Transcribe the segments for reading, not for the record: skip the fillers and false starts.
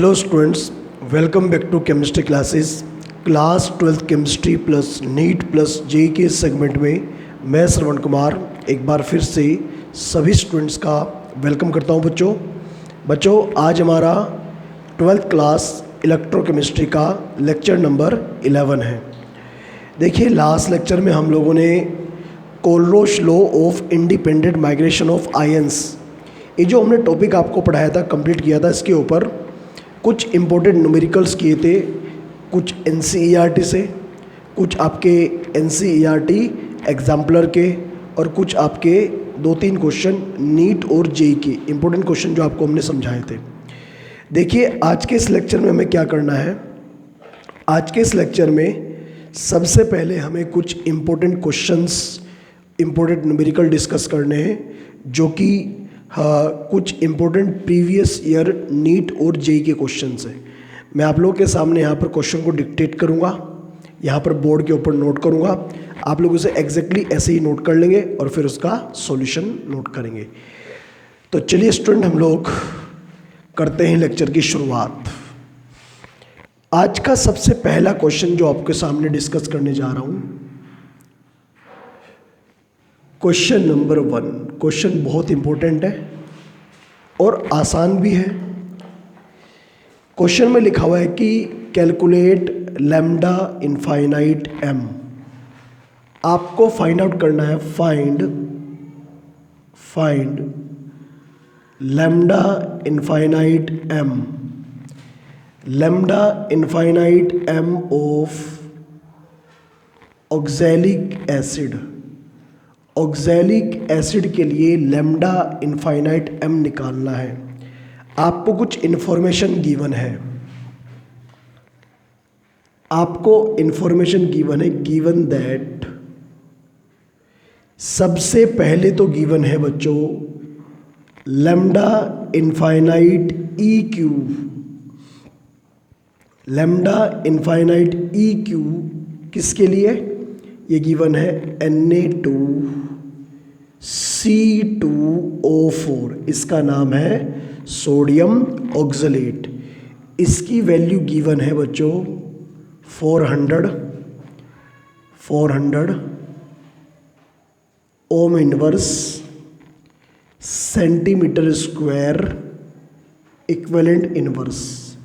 Hello students, welcome back to chemistry classes. Class 12th chemistry plus NEET plus JEE के segment में मैं श्रवण कुमार एक बार फिर से सभी स्टूडेंट्स का वेलकम करता हूं। बच्चों आज हमारा 12th क्लास इलेक्ट्रोकेमिस्ट्री का लेक्चर नंबर 11 है। देखिए, लास्ट लेक्चर में हम लोगों ने Kohlrausch law of independent migration of ions, ये जो हमने टॉपिक आपको पढ़ाया था, कंप्लीट किया था। इसके ऊपर कुछ इम्पोर्टेंट न्यूमेरिकल्स किए थे, कुछ एनसीईआरटी से, कुछ आपके एनसीईआरटी एग्जाम्पलर के, और कुछ आपके 2-3 क्वेश्चन नीट और जेई के इम्पोर्टेंट क्वेश्चन जो आपको हमने समझाए थे। देखिए, आज के इस लेक्चर में हमें क्या करना है। आज के इस लेक्चर में सबसे पहले हमें कुछ important questions, important numerical discuss करने हैं, जो कि कुछ इम्पोर्टेंट प्रीवियस ईयर नीट और जेई के क्वेश्चंस हैं। मैं आप लोगों के सामने यहाँ पर क्वेश्चन को डिक्टेट करूँगा, यहाँ पर बोर्ड के ऊपर नोट करूँगा। आप लोग उसे एग्जैक्टली ऐसे ही नोट कर लेंगे और फिर उसका सॉल्यूशन नोट करेंगे। तो चलिए स्टूडेंट, हम लोग करते हैं लेक्चर की शुरुआत। आज का सबसे पहला क्वेश्चन जो आपके सामने डिस्कस करने जा रहा हूँ, क्वेश्चन नंबर 1। क्वेश्चन बहुत इंपॉर्टेंट है और आसान भी है। क्वेश्चन में लिखा हुआ है कि कैलकुलेट लैम्डा इनफाइनाइट एम। आपको फाइंड आउट करना है, find lambda infinite M, lambda infinite M of oxalic acid. Oxalic acid के लिए लैम्डा इनफाइनाइट एम निकालना है। आपको कुछ इन्फॉर्मेशन गिवन है, आपको इन्फॉर्मेशन गिवन है, गिवन दैट, सबसे पहले तो गिवन है बच्चों lambda infinite E Q. Lambda infinite E Q किसके लिए? ये गिवन है Na2C2O4, इसका नाम है सोडियम ऑक्सलेट। इसकी वैल्यू गिवन है बच्चों 400 ओम inverse centimetre square equivalent inverse.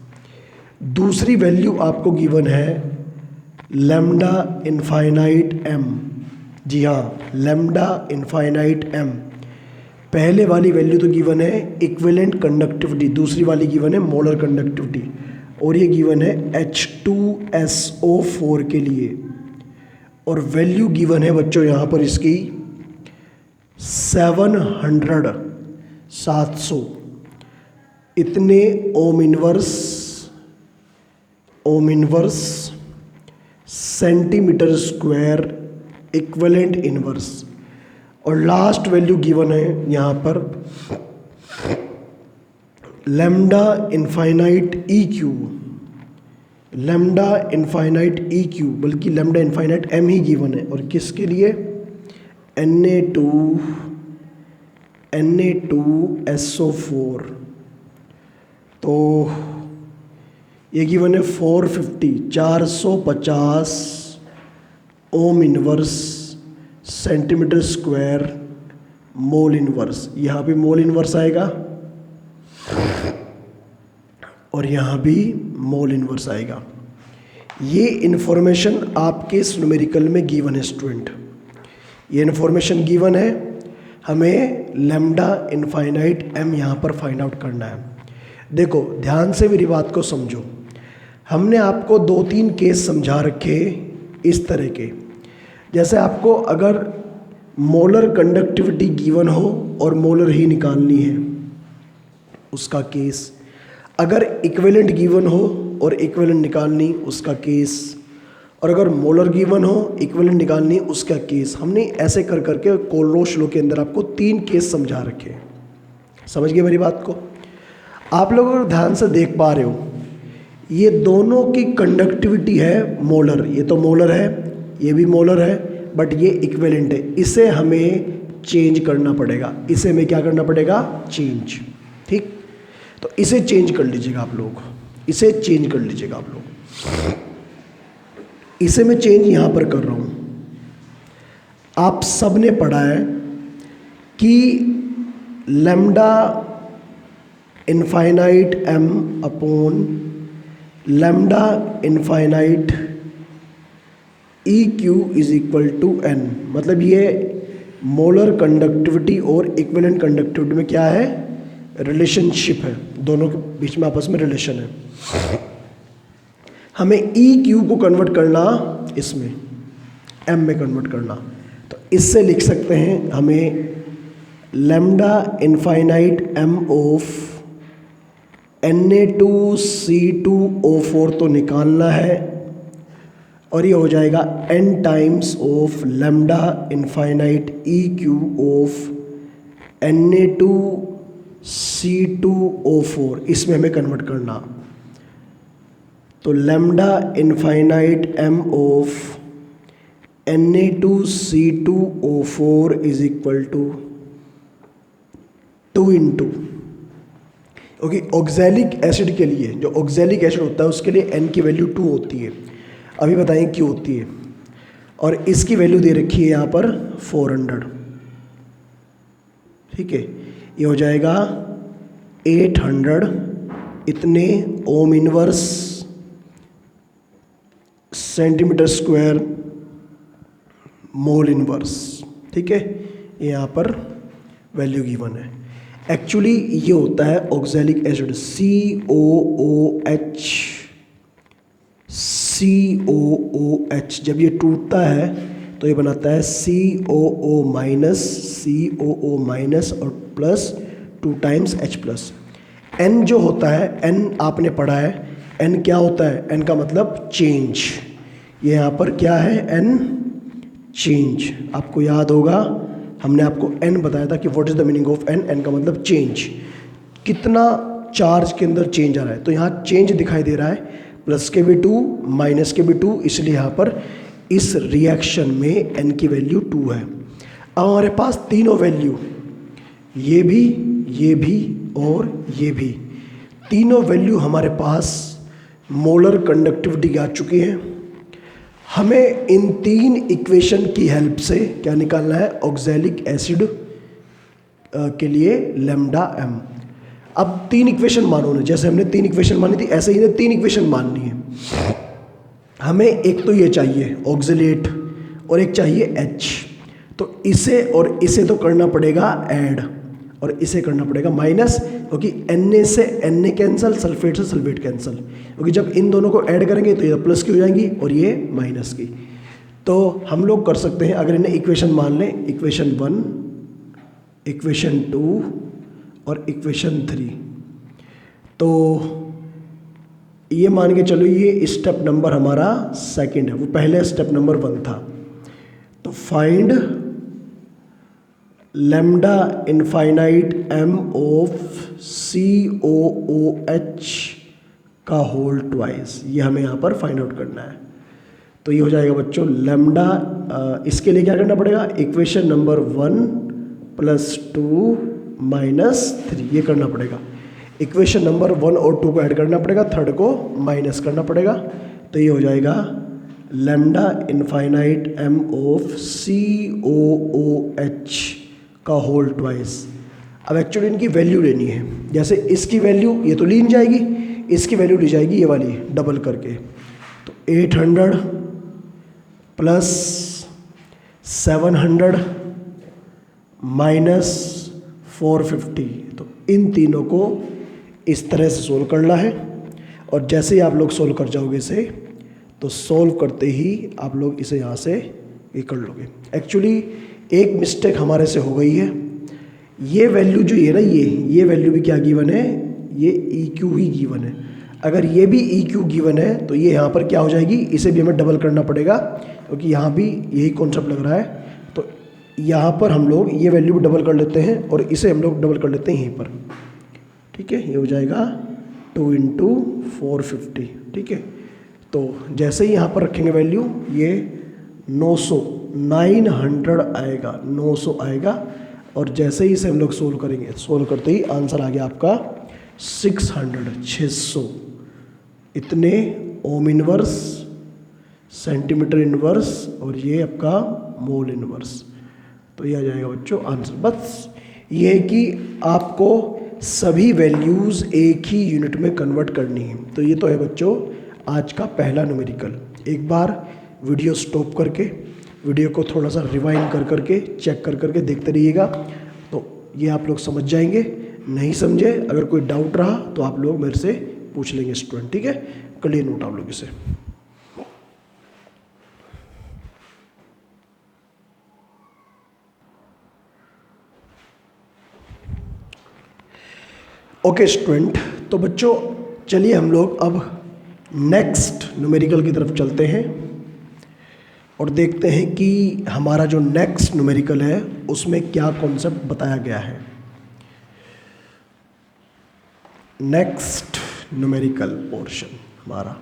दूसरी वैल्यू आपको गिवन है लैम्डा इनफाइनाइट एम। जी हाँ, लैम्डा इनफाइनाइट एम। पहले वाली वैल्यू तो गिवन है इक्विवेलेंट कंडक्टिविटी, दूसरी वाली गिवन है मोलर कंडक्टिविटी, और ये गिवन है H2SO4 के लिए। और वैल्यू गिवन है बच्चों यहाँ पर इसकी 700 इतने ohm inverse centimetre square equivalent inverse. और लास्ट वैल्यू गिवन है यहाँ पर lambda infinite E Q, lambda infinite E Q, बल्कि लैम्डा इनफाइनाइट एम ही गिवन है। और किसके लिए? Na2SO4। तो ये गिवन है 450 ओम inverse centimetre square mole inverse. यहाँ भी मोल इनवर्स आएगा और यहाँ भी मोल इनवर्स आएगा। ये इन्फॉर्मेशन आपके इस न्यूमेरिकल में गिवन है स्टूडेंट, ये इन्फॉर्मेशन गिवन है। हमें लैम्डा इनफाइनाइट एम यहाँ पर फाइंड आउट करना है। देखो, ध्यान से मेरी बात को समझो। हमने आपको 2-3 केस समझा रखे इस तरह के, जैसे आपको अगर मोलर कंडक्टिविटी गिवन हो और मोलर ही निकालनी है उसका केस, अगर इक्विवेलेंट गिवन हो और इक्विवेलेंट निकालनी उसका केस, और अगर मोलर गिवन हो इक्विवेलेंट निकालनी उसका केस। हमने ऐसे कर करके कोलरोश लॉ के अंदर आपको 3 केस समझा रखे। समझ गए मेरी बात को? आप लोग अगर ध्यान से देख पा रहे हो, ये दोनों की कंडक्टिविटी है मोलर। ये तो मोलर है, ये भी मोलर है, बट ये इक्विवेलेंट है। इसे हमें चेंज करना पड़ेगा, इसे हमें क्या करना पड़ेगा? चेंज। ठीक, तो इसे चेंज कर लीजिएगा आप लोग। इसे चेंज कर लीजिएगा आप लोग। इसे मैं चेंज यहाँ पर कर रहा हूँ। आप सब ने पढ़ा है कि lambda infinite m upon lambda infinite E Q is equal to n, मतलब ये मोलर कंडक्टिविटी और इक्विवेलेंट कंडक्टिविटी में क्या है, रिलेशनशिप है, दोनों के बीच में आपस में रिलेशन है। हमें ई क्यू को कन्वर्ट करना इसमें m में कन्वर्ट करना, तो इससे लिख सकते हैं हमें lambda infinite m of Na2C2O4 तो निकालना है, और ये हो जाएगा n times of lambda infinite E Q of Na2C2O4, इसमें हमें कन्वर्ट करना। तो lambda infinite m of Na2C2O4 is equal to 2 into, क्योंकि ऑक्सैलिक एसिड के लिए, जो ऑक्सैलिक एसिड होता है उसके लिए n की वैल्यू 2 होती है, अभी बताएं क्यों होती है। और इसकी वैल्यू दे रखी है यहाँ पर 400, ठीक है। ये हो जाएगा 800 इतने ohm inverse centimetre square mole inverse, ठीक है। यहाँ पर वैल्यू गिवन है। एक्चुअली ये होता है ऑक्सैलिक एसिड COOH। जब ये टूटता है तो ये बनाता है COO माइनस और plus 2 times H plus. N जो होता है, N आपने पढ़ा है, N क्या होता है, N का मतलब चेंज। ये यहाँ पर क्या है, N चेंज। आपको याद होगा हमने आपको n बताया था कि what is the meaning of n। n का मतलब चेंज, कितना चार्ज के अंदर चेंज आ रहा है। तो यहाँ चेंज दिखाई दे रहा है, प्लस के भी 2 माइनस के भी 2, इसलिए यहाँ पर इस रिएक्शन में n की वैल्यू 2 है। अब हमारे पास तीनों वैल्यू, ये भी और ये भी, तीनों वैल्यू हमारे पास मोलर कंडक्टिविटी आ चुकी है। हमें इन 3 इक्वेशन की हेल्प से क्या निकालना है, ऑक्सैलिक एसिड के लिए लैम्डा m। अब 3 इक्वेशन मानो ना, जैसे हमने 3 इक्वेशन मानी थी ऐसे ही ने 3 इक्वेशन माननी है। हमें एक तो ये चाहिए ऑक्सलेट और एक चाहिए H, तो इसे और इसे तो करना पड़ेगा ऐड, और इसे करना पड़ेगा माइनस, क्योंकि Na से Na कैंसिल, सल्फेट से सल्फेट कैंसिल, क्योंकि जब इन दोनों को ऐड करेंगे तो ये प्लस की हो जाएंगी और ये माइनस की। तो हम लोग कर सकते हैं, अगर इन्हें इक्वेशन मान लें, इक्वेशन 1, इक्वेशन 2 और इक्वेशन 3, तो ये मान के चलो ये स्टेप नंबर हमारा सेकंड है, वो पहले स्टेप नंबर 1 था। तो find lambda infinite m of COOH का होल ट्वाइस, ये हमें यहाँ पर फाइंड आउट करना है। तो ये हो जाएगा बच्चों लैम्डा, इसके लिए क्या करना पड़ेगा, इक्वेशन नंबर 1 प्लस 2 माइनस 3, ये करना पड़ेगा। इक्वेशन नंबर 1 और 2 को ऐड करना पड़ेगा, थर्ड को माइनस करना पड़ेगा। तो ये हो जाएगा lambda infinite m of COOH का होल ट्वाइस। अब एक्चुअली इनकी वैल्यू लेनी है, जैसे इसकी वैल्यू ये तो ली नहीं जाएगी, इसकी वैल्यू ली जाएगी ये वाली डबल करके। तो 800 प्लस 700 माइनस 450, तो इन तीनों को इस तरह से सोल्व करना है। और जैसे ही आप लोग सोल्व कर जाओगे इसे, तो सोल्व करते ही आप लोग इसे यहाँ से ये कर लोगे। एक्चुअली एक मिस्टेक हमारे से हो गई है, ये वैल्यू जो है ना, ये वैल्यू भी क्या गिवन है, ये EQ ही गिवन है। अगर ये भी EQ गिवन है तो ये यहाँ पर क्या हो जाएगी, इसे भी हमें डबल करना पड़ेगा, क्योंकि यहाँ भी यही कॉन्सेप्ट लग रहा है। तो यहाँ पर हम लोग ये वैल्यू भी डबल कर लेते हैं और इसे हम लोग डबल कर लेते हैं यहीं पर, ठीक है। ये हो जाएगा 2 इंटू 450, ठीक है। तो जैसे ही यहाँ पर रखेंगे वैल्यू, ये 900 आएगा, 900 आएगा। और जैसे ही इसे हम लोग सोल्व करेंगे, सोल्व करते ही आंसर आ गया आपका 600, इतने ओम इनवर्स, सेंटीमीटर इनवर्स, और ये आपका मोल इनवर्स। तो ये आ जाएगा बच्चों आंसर। बस ये है कि आपको सभी वैल्यूज़ एक ही यूनिट में कन्वर्ट करनी है। तो ये तो है बच्चों आज का पहला न्यूमेरिकल। एक बार वीडियो स्टॉप करके वीडियो को थोड़ा सा रिवाइंड कर करके चेक कर करके देखते रहिएगा, तो ये आप लोग समझ जाएंगे। नहीं समझे, अगर कोई डाउट रहा तो आप लोग मेरे से पूछ लेंगे स्टूडेंट, ठीक है। कर लिए नोट आप लोग इसे। ओके स्टूडेंट, तो बच्चों चलिए हम लोग अब नेक्स्ट न्यूमेरिकल की तरफ चलते हैं और देखते हैं कि हमारा जो नेक्स्ट न्यूमेरिकल है उसमें क्या कॉन्सेप्ट बताया गया है। नेक्स्ट न्यूमेरिकल पोर्शन हमारा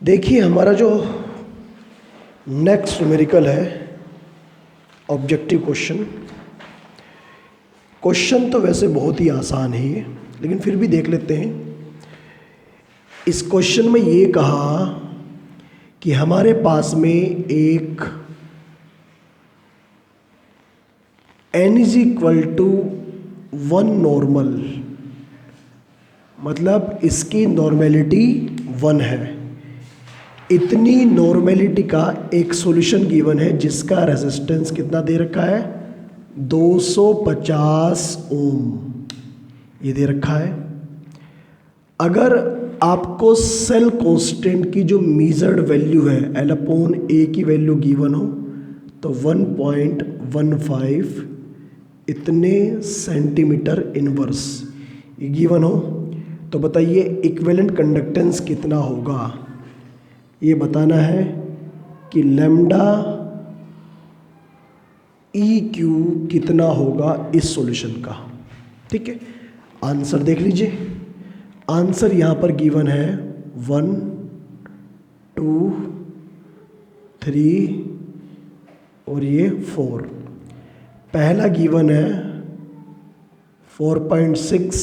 देखिए, हमारा जो नेक्स्ट न्यूमेरिकल है ऑब्जेक्टिव क्वेश्चन। क्वेश्चन तो वैसे बहुत ही आसान ही है, लेकिन फिर भी देख लेते हैं। इस क्वेश्चन में ये कहा कि हमारे पास में एक n is equal to 1 normal, मतलब इसकी नॉर्मेलिटी 1 है। इतनी नॉर्मेलिटी का एक सॉल्यूशन गिवन है जिसका रेजिस्टेंस कितना दे रखा है, 250 ओम ये दे रखा है। अगर आपको सेल कांस्टेंट की जो मेजर्ड वैल्यू है L/A की वैल्यू गिवन हो तो 1.15 इतने सेंटीमीटर इनवर्स ये गिवन हो, तो बताइए इक्विवेलेंट कंडक्टेंस कितना होगा। ये बताना है कि लैम्डा EQ कितना होगा इस सॉल्यूशन का, ठीक है। आंसर देख लीजिए, आंसर यहाँ पर गिवन है 1, 2, 3 और ये 4। पहला गिवन है 4.6,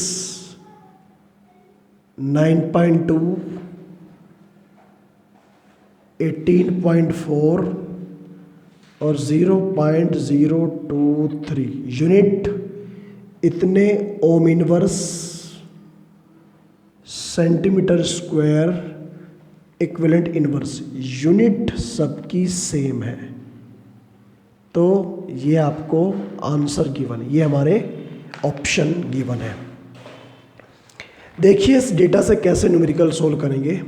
9.2, 18.4 और 0.023 यूनिट इतने ohm inverse centimetre square equivalent inverse, unit सबकी सेम है। तो ये आपको आंसर गिवन है, ये हमारे ऑप्शन गिवन है। देखिए इस डेटा से कैसे न्यूमेरिकल सोल्व करेंगे।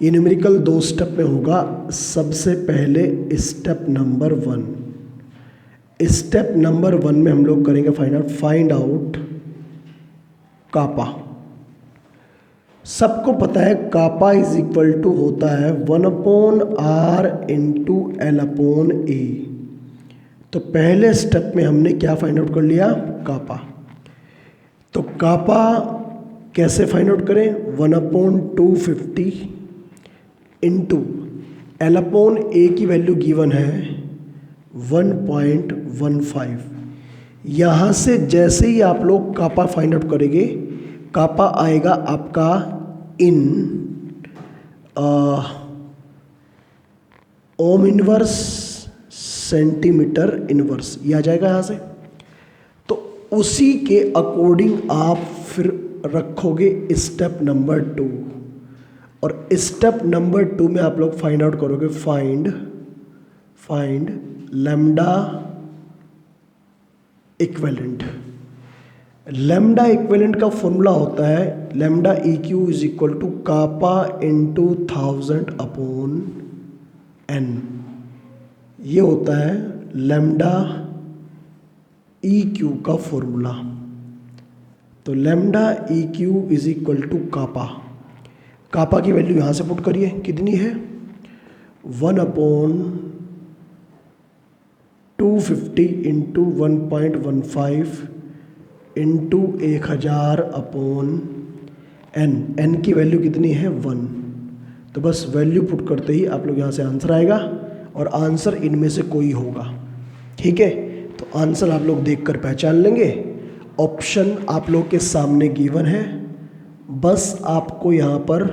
ये न्यूमेरिकल 2 स्टेप में होगा। सबसे पहले स्टेप नंबर 1, स्टेप नंबर 1 में हम लोग करेंगे फाइंड आउट कापा। सबको पता है कापा इज इक्वल टू होता है 1/r इंटू L/A। तो पहले स्टेप में हमने क्या फाइंड आउट कर लिया, कापा। तो कापा कैसे फाइंड आउट करें, 1/250 इंटू L/A की वैल्यू गिवन है 1.15। यहाँ से जैसे ही आप लोग कापा फाइंड आउट करेंगे, कापा आएगा आपका इन ओम इनवर्स सेंटीमीटर इनवर्स, ये आ जाएगा यहाँ से। तो उसी के अकॉर्डिंग आप फिर रखोगे स्टेप नंबर 2, और स्टेप नंबर 2 में आप लोग फाइंड आउट करोगे find lambda equivalent. Lambda equivalent का फॉर्मूला होता है lambda EQ is equal to kappa into 1000/n। ये होता है लैम्डा EQ का फॉर्मूला। तो lambda EQ is equal to kappa, kappa की वैल्यू यहाँ से पुट करिए, कितनी है 1/250 इंटू 1.15 इंटू 1000/n। n की वैल्यू कितनी है 1। तो बस वैल्यू पुट करते ही आप लोग यहाँ से आंसर आएगा, और आंसर इनमें से कोई होगा, ठीक है। तो आंसर आप लोग देखकर पहचान लेंगे। ऑप्शन आप लोग के सामने गिवन है, बस आपको यहाँ पर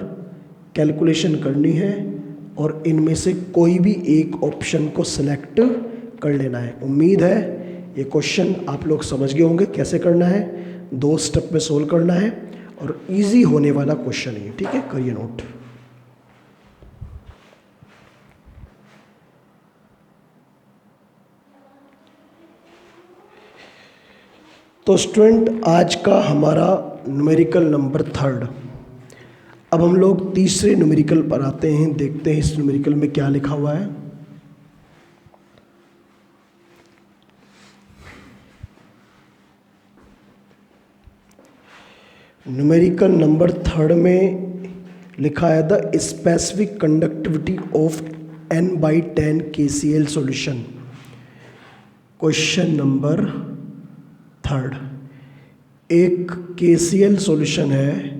कैलकुलेशन करनी है और इनमें से कोई भी एक ऑप्शन को सिलेक्ट कर लेना है। उम्मीद है ये क्वेश्चन आप लोग समझ गए होंगे कैसे करना है। 2 स्टेप में सोल्व करना है और इजी होने वाला क्वेश्चन है, ठीक है, करिए नोट। तो स्टूडेंट आज का हमारा न्यूमेरिकल नंबर 3। अब हम लोग तीसरे न्यूमेरिकल पर आते हैं, देखते हैं इस न्यूमेरिकल में क्या लिखा हुआ है। न्यूमेरिकल नंबर 3 में लिखा है the specific conductivity of n/10 KCl solution. Question number 3, एक KCl सॉल्यूशन है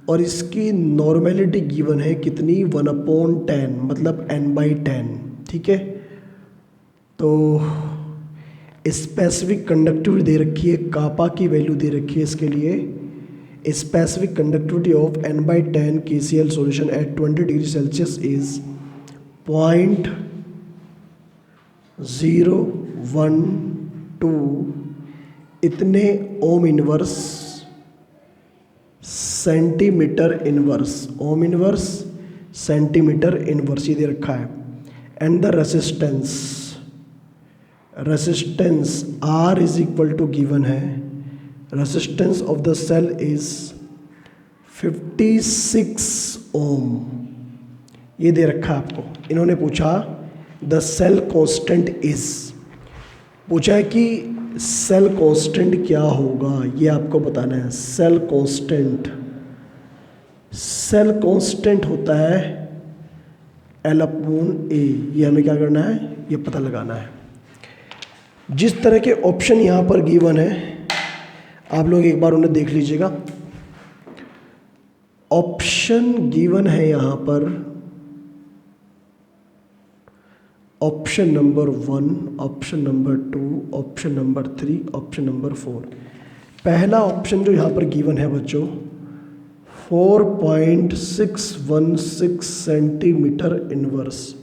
और इसकी नॉर्मेलिटी गिवन है कितनी, 1/10 मतलब n/10, ठीक है। तो स्पेसिफिक कंडक्टिविटी दे रखी है, कापा की वैल्यू दे रखी है इसके लिए। Specific conductivity of n/10 KCl solution at 20 degree Celsius is 0.012 इतने ohm inverse centimetre inverse, ohm inverse centimetre inverse ये दे रखा है। And the resistance R is equal to given है, resistance of the cell is 56 ohm, ये दे रखा है आपको। इन्होंने पूछा द सेल कांस्टेंट इज, पूछा है कि सेल कांस्टेंट क्या होगा, ये आपको बताना है। सेल कांस्टेंट होता है L/A, ये हमें क्या करना है, ये पता लगाना है। जिस तरह के ऑप्शन यहाँ पर गिवन है आप लोग एक बार उन्हें देख लीजिएगा। ऑप्शन गिवन है यहाँ पर option number 1, option number 2, option number 3, option number 4। पहला ऑप्शन जो यहाँ पर गिवन है बच्चों 4.616 सेंटीमीटर इनवर्स,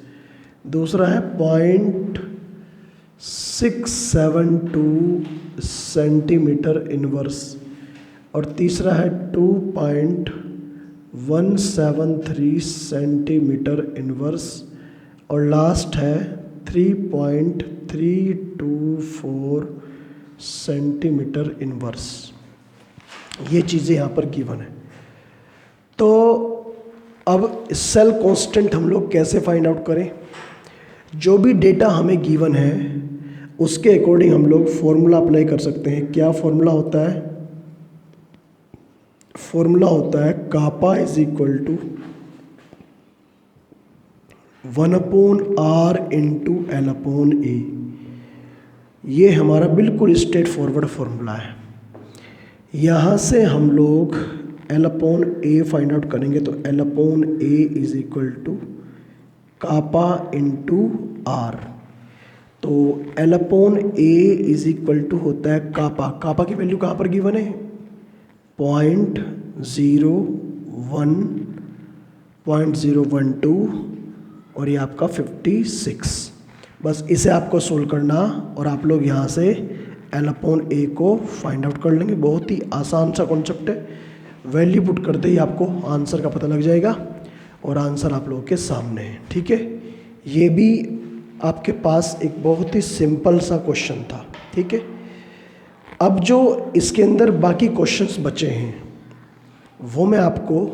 दूसरा है 0.672 सेंटीमीटर इनवर्स और तीसरा है 2.173 सेंटीमीटर इनवर्स और लास्ट है 3.324 सेंटीमीटर इनवर्स। ये चीज़ें यहाँ पर गिवन है। तो अब सेल कांस्टेंट हम लोग कैसे फाइंड आउट करें। जो भी डेटा हमें गिवन है उसके अकॉर्डिंग हम लोग फॉर्मूला अप्लाई कर सकते हैं। क्या फॉर्मूला होता है, फॉर्मूला होता है kappa is equal to 1/R into L/A। ये हमारा बिल्कुल स्ट्रेट फॉरवर्ड फॉर्मूला है। यहाँ से हम लोग L/A फाइंड आउट करेंगे तो L/A is equal to kappa into R। तो L/A इज इक्वल टू होता है कापा, कापा की वैल्यू कहाँ पर गिवन है 0.012 और ये आपका 56। बस इसे आपको सोल्व करना और आप लोग यहाँ से L/A को फाइंड आउट कर लेंगे। बहुत ही आसान सा कॉन्सेप्ट है, वैल्यू पुट करते ही आपको आंसर का पता लग जाएगा और आंसर आप लोगों के सामने है, ठीक है। ये भी आपके पास एक बहुत ही सिंपल सा क्वेश्चन था, ठीक है। अब जो इसके अंदर बाकी क्वेश्चंस बचे हैं वो मैं आपको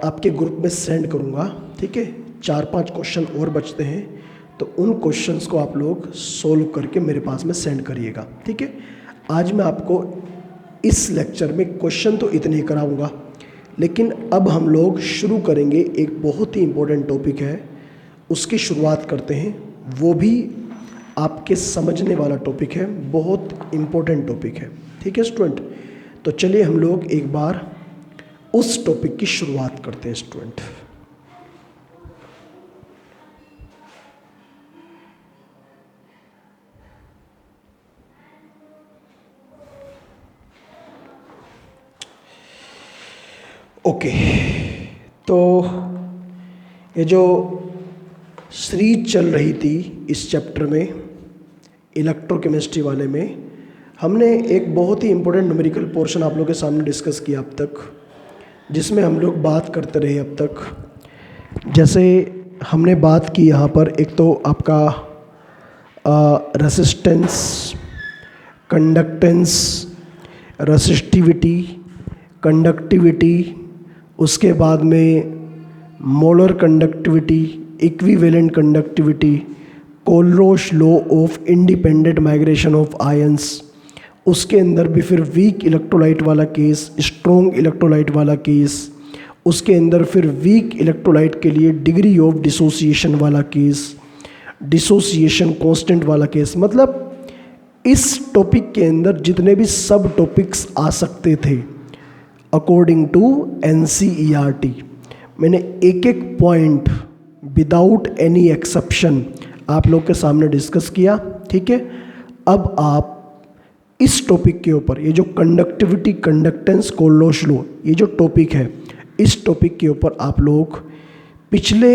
आपके ग्रुप में सेंड करूँगा, ठीक है। 4-5 क्वेश्चन और बचते हैं तो उन क्वेश्चंस को आप लोग सोल्व करके मेरे पास में सेंड करिएगा, ठीक है। आज मैं आपको इस लेक्चर में क्वेश्चन तो इतने ही कराऊंगा, लेकिन अब हम लोग शुरू करेंगे एक बहुत ही इम्पोर्टेंट टॉपिक है, उसकी शुरुआत करते हैं। वो भी आपके समझने वाला टॉपिक है, बहुत इम्पोर्टेंट टॉपिक है, ठीक है स्टूडेंट। तो चलिए हम लोग एक बार उस टॉपिक की शुरुआत करते हैं स्टूडेंट। ओके, तो ये जो सीरीज चल रही थी इस चैप्टर में, इलेक्ट्रोकेमिस्ट्री वाले में, हमने एक बहुत ही इम्पोर्टेंट न्यूमेरिकल पोर्शन आप लोगों के सामने डिस्कस किया अब तक, जिसमें हम लोग बात करते रहे अब तक। जैसे हमने बात की यहाँ पर, एक तो आपका रेसिस्टेंस, कंडक्टेंस, रेसिस्टिविटी, कंडक्टिविटी, उसके बाद में molar conductivity, equivalent conductivity, Kohlrausch law of independent migration of ions, उसके अंदर भी फिर वीक इलेक्ट्रोलाइट वाला केस, स्ट्रॉन्ग इलेक्ट्रोलाइट वाला केस, उसके अंदर फिर वीक इलेक्ट्रोलाइट के लिए डिग्री ऑफ डिसोसिएशन वाला केस, डिसोसिएशन कांस्टेंट वाला केस। मतलब इस टॉपिक के अंदर जितने भी सब टॉपिक्स आ सकते थे अकॉर्डिंग टू NCERT, मैंने एक एक पॉइंट विदाउट एनी एक्सेप्शन आप लोग के सामने डिस्कस किया। ठीक है, अब आप इस टॉपिक के ऊपर, ये जो कंडक्टिविटी, कंडक्टेंस, कोलरोश लॉ, ये जो टॉपिक है, इस टॉपिक के ऊपर आप लोग पिछले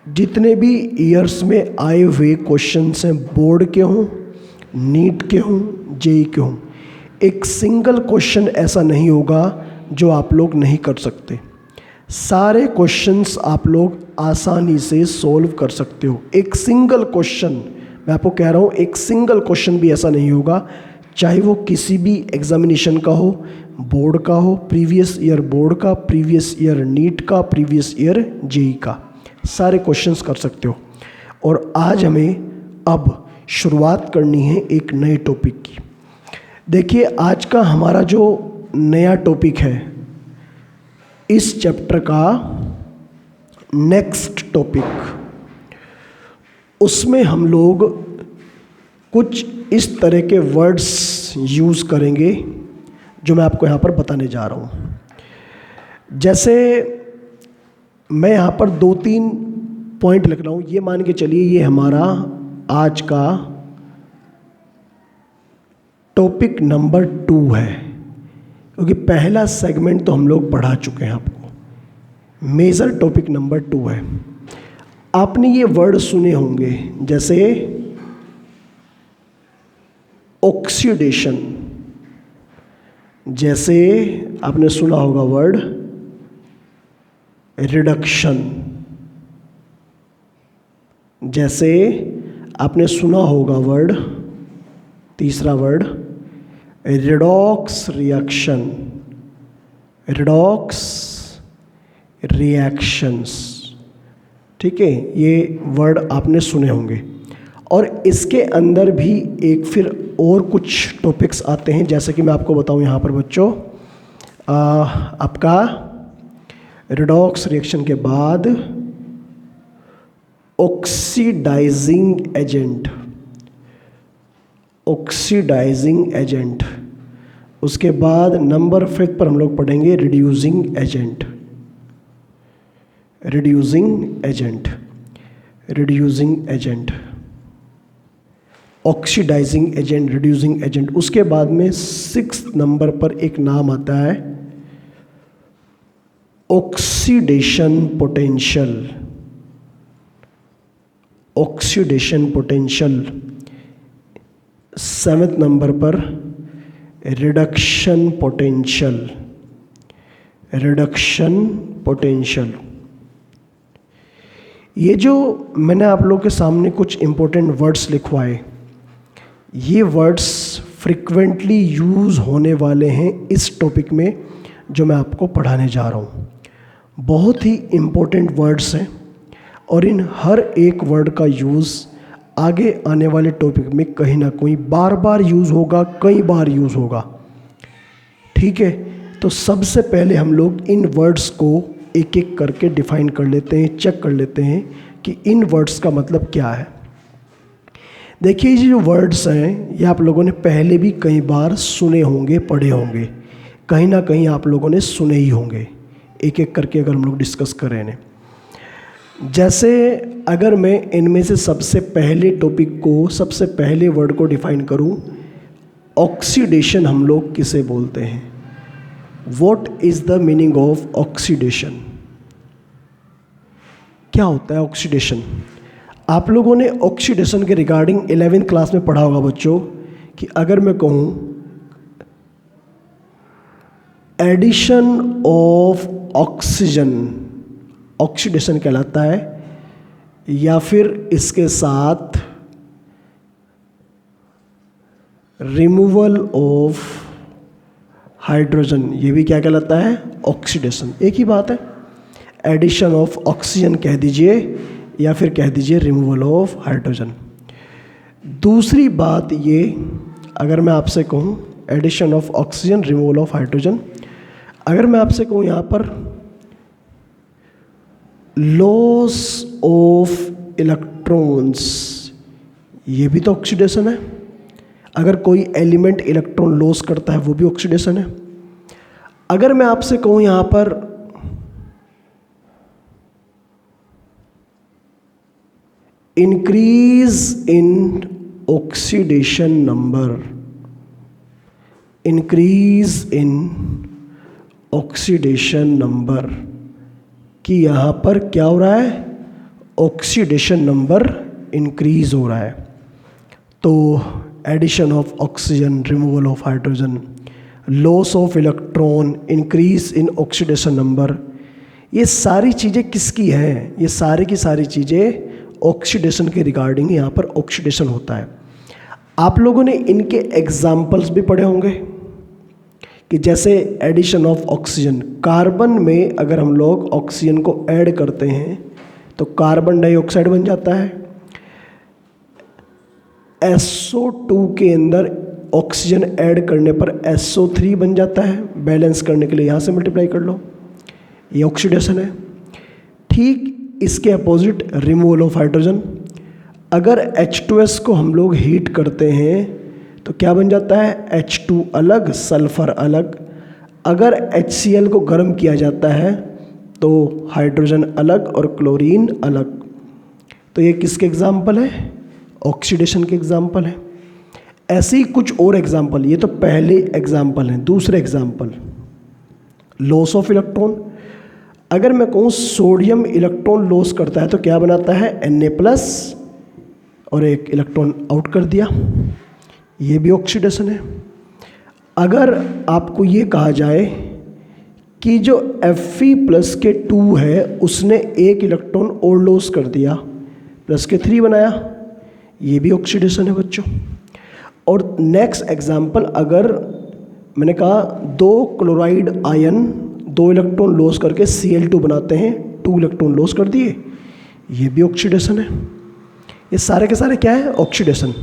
जितने भी ईयर्स में आए हुए क्वेश्चंस हैं, बोर्ड के हों, नीट के हों, जेई के हों, एक सिंगल क्वेश्चन ऐसा नहीं होगा जो आप लोग नहीं कर सकते। सारे क्वेश्चंस आप लोग आसानी से सॉल्व कर सकते हो। एक सिंगल क्वेश्चन, मैं आपको कह रहा हूँ, एक सिंगल क्वेश्चन भी ऐसा नहीं होगा, चाहे वो किसी भी एग्जामिनेशन का हो, बोर्ड का हो, प्रीवियस ईयर बोर्ड का, प्रीवियस ईयर नीट का, प्रीवियस ईयर जेई का, सारे क्वेश्चंस कर सकते हो। और आज हमें अब शुरुआत करनी है एक नए टॉपिक की। देखिए, आज का हमारा जो नया टॉपिक है, इस चैप्टर का नेक्स्ट टॉपिक, उसमें हम लोग कुछ इस तरह के वर्ड्स यूज़ करेंगे जो मैं आपको यहाँ पर बताने जा रहा हूँ। जैसे मैं यहाँ पर 2-3 पॉइंट लिख रहा हूँ, ये मान के चलिए ये हमारा आज का टॉपिक नंबर 2 है, क्योंकि पहला सेगमेंट तो हम लोग पढ़ा चुके हैं आपको। मेजर टॉपिक नंबर 2 है। आपने ये वर्ड सुने होंगे, जैसे ऑक्सीडेशन, जैसे आपने सुना होगा वर्ड रिडक्शन, जैसे आपने सुना होगा वर्ड, तीसरा word redox reaction, redox reactions. ठीक है, ये वर्ड आपने सुने होंगे। और इसके अंदर भी एक फिर और कुछ टॉपिक्स आते हैं, जैसे कि मैं आपको बताऊं यहाँ पर बच्चों, आपका रिडॉक्स रिएक्शन के बाद ऑक्सीडाइजिंग एजेंट, ऑक्सीडाइजिंग एजेंट, उसके बाद नंबर 5 पर हम लोग पढ़ेंगे reducing agent, reducing agent, reducing agent, oxidising agent, reducing agent. उसके बाद में 6 नंबर पर एक नाम आता है oxidation potential, oxidation potential. 7th number पर रिडक्शन पोटेंशियल, रिडक्शन पोटेंशियल। ये जो मैंने आप लोगों के सामने कुछ इम्पोर्टेंट वर्ड्स लिखवाए, ये वर्ड्स फ्रिक्वेंटली यूज़ होने वाले हैं इस टॉपिक में जो मैं आपको पढ़ाने जा रहा हूँ। बहुत ही इम्पोर्टेंट वर्ड्स हैं और इन हर एक वर्ड का यूज़ आगे आने वाले टॉपिक में कहीं ना कहीं बार बार यूज़ होगा, कई बार यूज़ होगा। ठीक है, तो सबसे पहले हम लोग इन वर्ड्स को एक एक करके डिफाइन कर लेते हैं, चेक कर लेते हैं कि इन वर्ड्स का मतलब क्या है। देखिए, ये जो वर्ड्स हैं ये आप लोगों ने पहले भी कई बार सुने होंगे, पढ़े होंगे, कहीं ना कहीं आप लोगों ने सुने ही होंगे। एक एक करके अगर हम लोग डिस्कस करें इन्हें, जैसे अगर मैं इनमें से सबसे पहले टॉपिक को, सबसे पहले वर्ड को डिफाइन करूं, ऑक्सीडेशन हम लोग किसे बोलते हैं? What is the meaning of oxidation? क्या होता है ऑक्सीडेशन? आप लोगों ने ऑक्सीडेशन के रिगार्डिंग 11th क्लास में पढ़ा होगा बच्चों कि अगर मैं कहूँ एडिशन ऑफ ऑक्सीजन ऑक्सीडेशन कहलाता है, या फिर इसके साथ रिमूवल ऑफ हाइड्रोजन, ये भी क्या कहलाता है? ऑक्सीडेशन। एक ही बात है, एडिशन ऑफ ऑक्सीजन कह दीजिए या फिर कह दीजिए रिमूवल ऑफ हाइड्रोजन। दूसरी बात ये, अगर मैं आपसे कहूँ addition of oxygen removal of hydrogen, अगर मैं आपसे कहूँ यहाँ पर लॉस ऑफ इलेक्ट्रॉन्स, ये भी तो ऑक्सीडेशन है। अगर कोई एलिमेंट इलेक्ट्रॉन लॉस करता है वो भी ऑक्सीडेशन है। अगर मैं आपसे कहूँ यहाँ पर increase in oxidation number, increase in oxidation number, कि यहाँ पर क्या हो रहा है? ऑक्सीडेशन नंबर इंक्रीज हो रहा है। तो addition of oxygen, removal of hydrogen, loss of electron, increase in oxidation number, ये सारी चीज़ें किसकी हैं? ये सारी की सारी चीज़ें ऑक्सीडेशन के रिगार्डिंग यहाँ पर ऑक्सीडेशन होता है। आप लोगों ने इनके एग्जाम्पल्स भी पढ़े होंगे कि जैसे एडिशन ऑफ ऑक्सीजन, कार्बन में अगर हम लोग ऑक्सीजन को ऐड करते हैं तो कार्बन डाइऑक्साइड बन जाता है। SO2 के अंदर ऑक्सीजन ऐड करने पर SO3 बन जाता है। बैलेंस करने के लिए यहाँ से मल्टीप्लाई कर लो, ये ऑक्सीडेशन है। ठीक इसके अपोजिट रिमूवल ऑफ हाइड्रोजन, अगर H2S को हम लोग हीट करते हैं तो क्या बन जाता है? H2 अलग, सल्फर अलग। अगर HCl को गर्म किया जाता है तो हाइड्रोजन अलग और क्लोरीन अलग। तो ये किसके एग्जाम्पल है? ऑक्सीडेशन के एग्जाम्पल है। ऐसे ही कुछ और एग्जाम्पल, ये तो पहले एग्जाम्पल हैं। दूसरे एग्जाम्पल लॉस ऑफ इलेक्ट्रॉन, अगर मैं कहूँ सोडियम इलेक्ट्रॉन लॉस करता है तो क्या बनाता है? Na+ और एक इलेक्ट्रॉन आउट कर दिया, ये भी ऑक्सीडेशन है। अगर आपको ये कहा जाए कि जो Fe+ के 2 है उसने एक इलेक्ट्रॉन और लॉस कर दिया, +3 बनाया, ये भी ऑक्सीडेशन है बच्चों। और नेक्स्ट एग्जाम्पल, अगर मैंने कहा 2 क्लोराइड आयन 2 इलेक्ट्रॉन लॉस करके Cl2 बनाते हैं, 2 इलेक्ट्रॉन लॉस कर दिए, ये भी ऑक्सीडेशन है। ये सारे के सारे क्या है? ऑक्सीडेशन।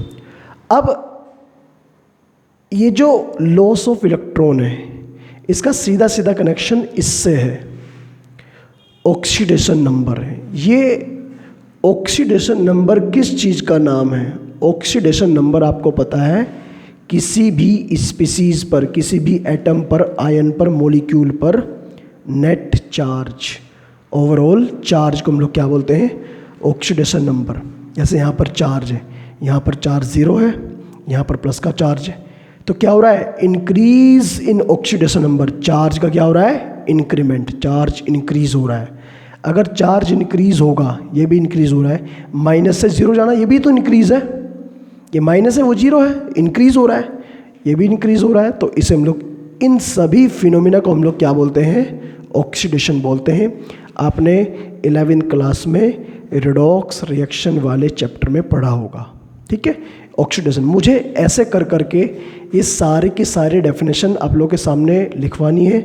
अब ये जो लॉस ऑफ इलेक्ट्रॉन है इसका सीधा सीधा कनेक्शन इससे है, ऑक्सीडेशन नंबर है। ये ऑक्सीडेशन नंबर किस चीज़ का नाम है? ऑक्सीडेशन नंबर आपको पता है किसी भी स्पीसीज़ पर, किसी भी एटम पर, आयन पर, मॉलिक्यूल पर नेट चार्ज, ओवरऑल चार्ज को हम लोग क्या बोलते हैं? Oxidation number. जैसे यहाँ पर चार्ज है, यहाँ पर चार्ज 0 है, यहाँ पर प्लस का चार्ज है, तो क्या हो रहा है? Increase in oxidation number. Charge का क्या हो रहा है? इंक्रीमेंट, चार्ज इंक्रीज हो रहा है। अगर चार्ज इंक्रीज होगा, ये भी इंक्रीज हो रहा है। माइनस से 0 जाना, ये भी तो इंक्रीज है। ये माइनस है, वो 0 है, इंक्रीज हो रहा है, ये भी इंक्रीज हो रहा है। तो इसे हम लोग, इन सभी फिनोमिना को हम लोग क्या बोलते हैं? ऑक्सीडेशन बोलते हैं। आपने 11th क्लास में रेडॉक्स रिएक्शन वाले चैप्टर में पढ़ा होगा, ठीक है? ऑक्सीडेशन। मुझे ऐसे कर करके ये सारे की सारी डेफिनेशन आप लोग के सामने लिखवानी है,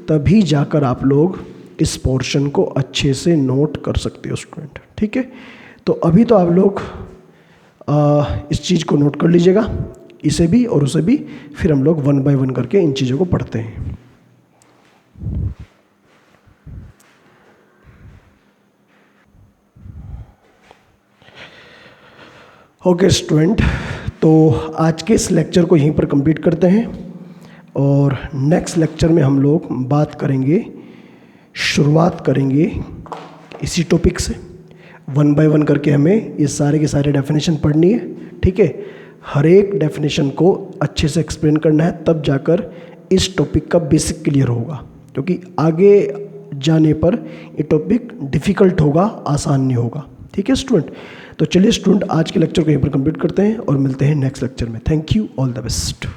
तभी जाकर आप लोग इस पोर्शन को अच्छे से नोट कर सकते हो स्टूडेंट, ठीक है? तो अभी तो आप लोग इस चीज़ को नोट कर लीजिएगा, इसे भी और उसे भी, फिर हम लोग 1 बाय 1 करके इन चीज़ों को पढ़ते हैं। ओके स्टूडेंट, तो आज के इस लेक्चर को यहीं पर कंप्लीट करते हैं और नेक्स्ट लेक्चर में हम लोग बात करेंगे, शुरुआत करेंगे इसी टॉपिक से। 1 बाय 1 करके हमें ये सारे के सारे डेफिनेशन पढ़नी है, ठीक है? हर एक डेफिनेशन को अच्छे से एक्सप्लेन करना है, तब जाकर इस टॉपिक का बेसिक क्लियर होगा, क्योंकि आगे जाने पर ये टॉपिक डिफ़िकल्ट होगा, आसान नहीं होगा। ठीक है स्टूडेंट, तो चलिए स्टूडेंट आज के लेक्चर को यहीं पर कंप्लीट करते हैं और मिलते हैं नेक्स्ट लेक्चर में। Thank you, all the best.